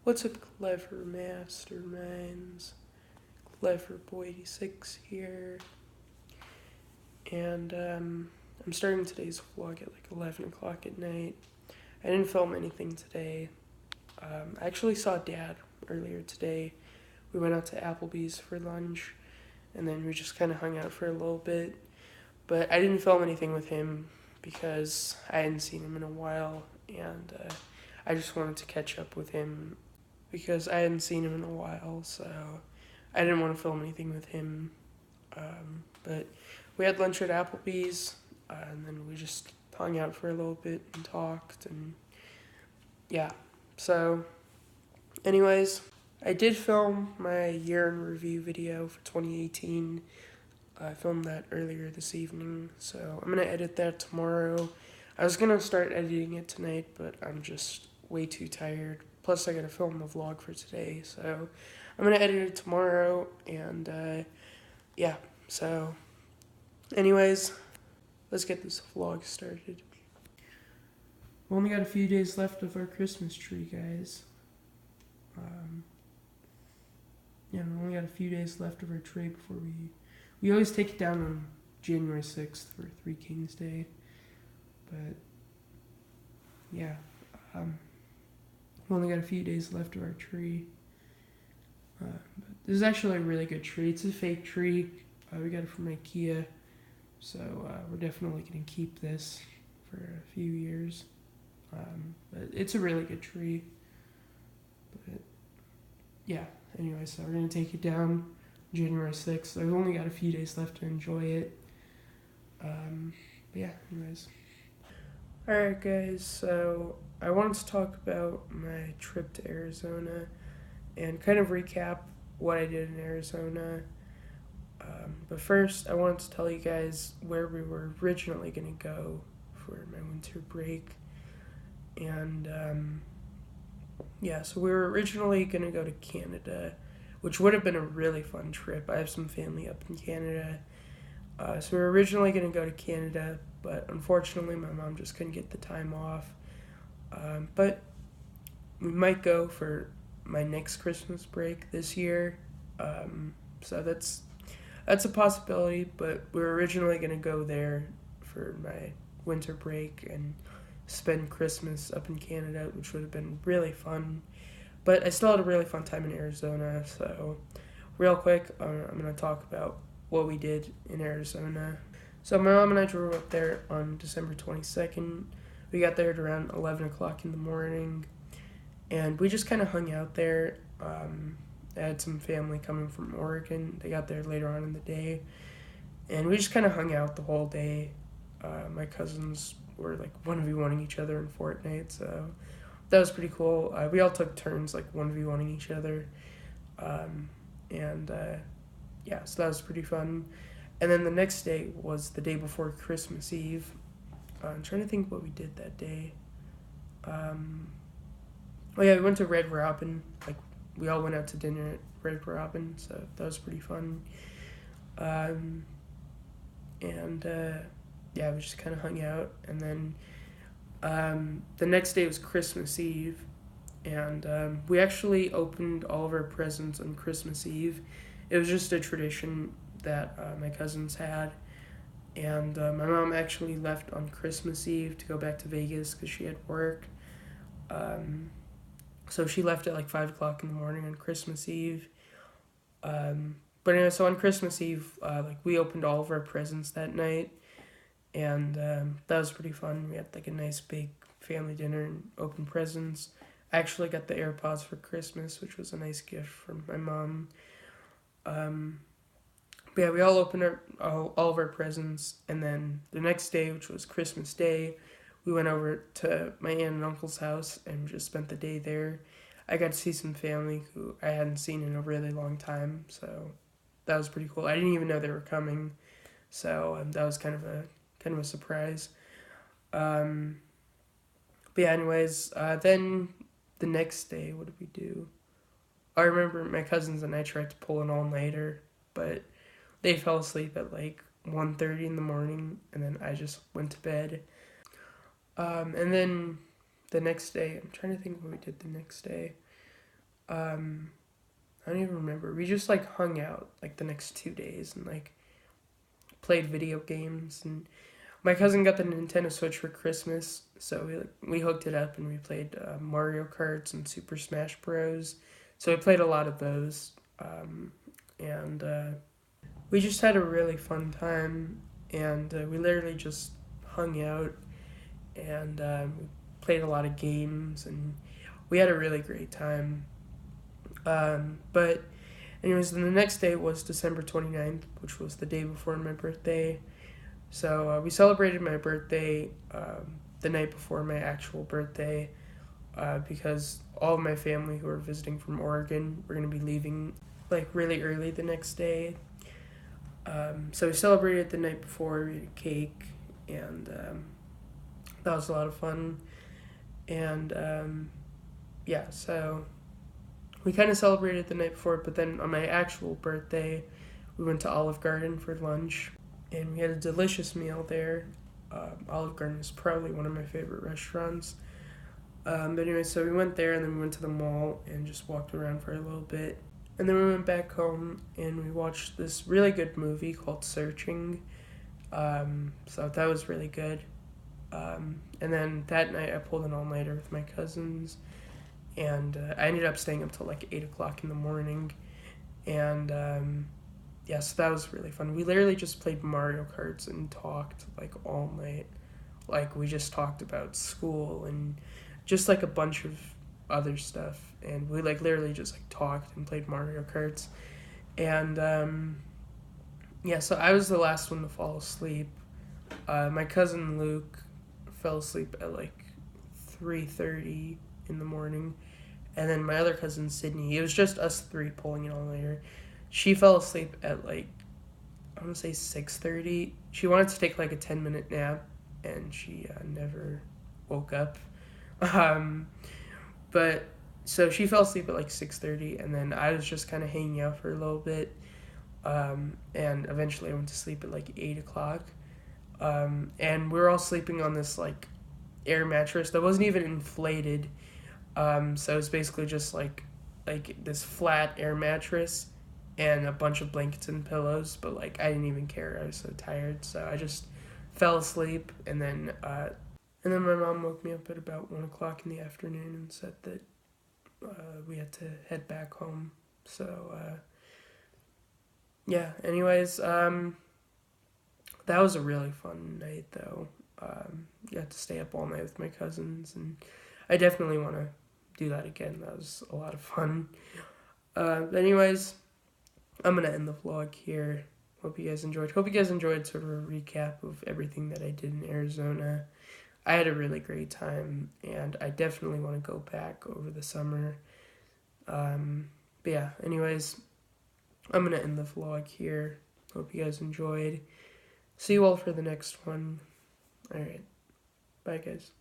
What's up, clever masterminds? Clever Boy 86 here. And I'm starting today's vlog at like 11 o'clock at night. I didn't film anything today. I actually saw Dad earlier today. We went out to Applebee's for lunch, and then we just kind of hung out for a little bit. But I didn't film anything with him because I hadn't seen him in a while, and I just wanted to catch up with him because I hadn't seen him in a while, so I didn't want to film anything with him. But we had lunch at Applebee's, and then we just hung out for a little bit and talked, and yeah. So, anyways, I did film my year in review video for 2018. I filmed that earlier this evening, so I'm gonna edit that tomorrow. I was gonna start editing it tonight, but I'm just way too tired. Plus, I gotta film the vlog for today, so I'm gonna edit it tomorrow, and yeah. So, anyways, let's get this vlog started. We only got a few days left of our Christmas tree, guys. Yeah, we only got a few days left of our tree before we always take it down on January 6th for Three Kings Day. But, yeah, we only got a few days left of our tree. But this is actually a really good tree. It's a fake tree. We got it from IKEA. So we're definitely going to keep this for a few years. But it's a really good tree. But, yeah, anyway, so we're going to take it down January 6th. I've only got a few days left to enjoy it. But yeah, anyways. Alright, guys, so I wanted to talk about my trip to Arizona and kind of recap what I did in Arizona. But first, I wanted to tell you guys where we were originally going to go for my winter break. And yeah, so we were originally going to go to Canada, which would have been a really fun trip. I have some family up in Canada. So we were originally going to go to Canada, but unfortunately my mom just couldn't get the time off. But we might go for my next Christmas break this year. So that's a possibility, but we were originally going to go there for my winter break and spend Christmas up in Canada, which would have been really fun. But I still had a really fun time in Arizona, so real quick, I'm going to talk about what we did in Arizona. So my mom and I drove up there on December 22nd. We got there at around 11 o'clock in the morning, and we just kind of hung out there. I had some family coming from Oregon. They got there later on in the day, and we just kind of hung out the whole day. My cousins were like 1v1ing each other in Fortnite, so that was pretty cool. We all took turns like 1v1ing each other, and yeah, so that was pretty fun. And then the next day was the day before Christmas Eve. I'm trying to think what we did that day. Oh yeah, we went to Red Robin. Like, we all went out to dinner at Red Robin, so that was pretty fun. Yeah, we just kind of hung out, and then the next day was Christmas Eve, and we actually opened all of our presents on Christmas Eve. It was just a tradition that my cousins had, and my mom actually left on Christmas Eve to go back to Vegas because she had work. So she left at like 5 o'clock in the morning on Christmas Eve. But anyway, so on Christmas Eve, like, we opened all of our presents that night, and that was pretty fun. We had like a nice big family dinner and opened presents. I actually got the AirPods for Christmas, which was a nice gift from my mom. But yeah, we all opened all of our presents, and then the next day, which was Christmas Day, we went over to my aunt and uncle's house and just spent the day there. I got to see some family who I hadn't seen in a really long time, so that was pretty cool. I didn't even know they were coming, so that was kind of a surprise. But yeah, anyways, then the next day, what did we do? I remember my cousins and I tried to pull an all-nighter, but they fell asleep at like 1:30 in the morning, and then I just went to bed. And then the next day, I'm trying to think what we did the next day. I don't even remember. We just like hung out like the next 2 days and like played video games. And my cousin got the Nintendo Switch for Christmas, so we hooked it up and we played Mario Karts and Super Smash Bros. So we played a lot of those, and we just had a really fun time. And we literally just hung out and we played a lot of games, and we had a really great time. But anyways, then the next day was December 29th, which was the day before my birthday. So we celebrated my birthday the night before my actual birthday because all of my family who are visiting from Oregon were going to be leaving like really early the next day. So we celebrated the night before, we had cake, and that was a lot of fun. And yeah, so we kind of celebrated the night before, but then on my actual birthday, we went to Olive Garden for lunch, and we had a delicious meal there. Olive Garden is probably one of my favorite restaurants. But anyway, so we went there, and then we went to the mall and just walked around for a little bit. And then we went back home, and we watched this really good movie called Searching. So that was really good. And then that night, I pulled an all-nighter with my cousins, and I ended up staying up till like 8 o'clock in the morning. And yeah, so that was really fun. We literally just played Mario Karts and talked like all night. Like we just talked about school and just like a bunch of other stuff. And we like literally just like talked and played Mario Karts. And yeah, so I was the last one to fall asleep. My cousin Luke fell asleep at like 3:30 in the morning. And then my other cousin Sydney, it was just us three pulling it all nighter. She fell asleep at like I want to say 6:30. She wanted to take like a 10-minute nap, and she never woke up. But so she fell asleep at like 6:30, and then I was just kind of hanging out for a little bit, and eventually I went to sleep at like 8 o'clock. And we were all sleeping on this like air mattress that wasn't even inflated. So it was basically just like this flat air mattress and a bunch of blankets and pillows, but like I didn't even care. I was so tired, so I just fell asleep. And then my mom woke me up at about 1 o'clock in the afternoon and said that we had to head back home. So yeah. Anyways, that was a really fun night though. Got to stay up all night with my cousins, and I definitely want to do that again. That was a lot of fun. But anyways, I'm gonna end the vlog here. Hope you guys enjoyed. Hope you guys enjoyed sort of a recap of everything that I did in Arizona. I had a really great time, and I definitely want to go back over the summer. But yeah, anyways, I'm gonna end the vlog here. Hope you guys enjoyed. See you all for the next one. Alright, bye guys.